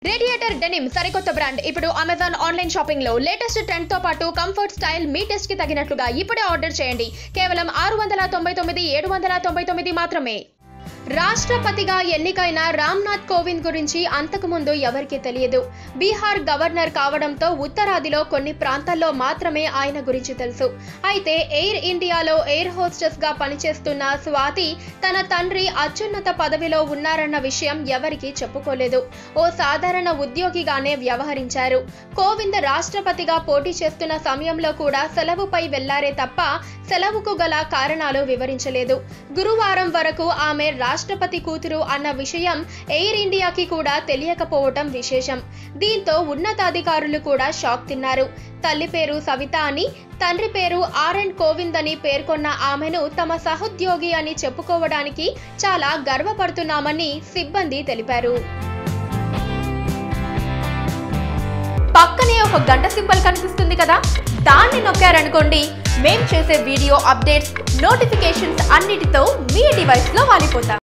Radiator denim సరికొత్త brand ఇప్పుడు Amazon online shopping లో లేటెస్ట్ ట్రెండ్ తో పాటు కంఫర్ట్ స్టైల్ మీ టెస్ట్ కి తగినట్లుగా ఇప్పుడే ఆర్డర్ చేయండి. కేవలం 699 799 మాత్రమే. రాష్ట్రపతిగా ఎన్నికైన రామ్నాథ్ కోవింద్ గురించి అంతకుముందు ఎవరికీ తెలియదు. బీహార్ గవర్నర్ కావడంతో ఉత్తరాదిలో కొన్ని ప్రాంతాల్లో మాత్రమే ఆయన గురించి తెలుసు. అయితే ఎయిర్ ఇండియాలో ఎయిర్ హోస్టెస్ గా పనిచేస్తున్న స్వాతి తన తండ్రి అత్యున్నత పదవిలో ఉన్నారన్న విషయం ఎవరికీ చెప్పుకోలేదు. ఓ సాధారణ ఉద్యోగిగానే వ్యవహరించారు. కోవింద్ రాష్ట్రపతిగా పోటీ చేస్తున్న సమయంలో కూడా సెలవుపై వెళ్లారే తప్ప సెలవుకు గల కారణాలు వివరించలేదు. గురువారం వరకు ఆమె రాష్ట్రపతి కూతురు అన్న విషయం ఎయిర్ ఇండియాకి కూడా తెలియకపోవటం విశేషం. దీంతో ఉన్నతాధికారులు కూడా షాక్ తిన్నారు. తల్లి పేరు సవిత అని, తండ్రి పేరు ఆర్ఎన్ కోవింద్ అని పేర్కొన్న ఆమెను తమ సహోద్యోగి అని చెప్పుకోవడానికి చాలా గర్వపడుతున్నామని సిబ్బంది తెలిపారు. పక్కనే ఒక గంట సింబల్ కనిపిస్తుంది కదా, దాన్ని నొక్కారనుకోండి, మేం చేసే వీడియో అప్డేట్స్, నోటిఫికేషన్స్ అన్నిటితో మీ డివైస్ లో వాలిపోతాం.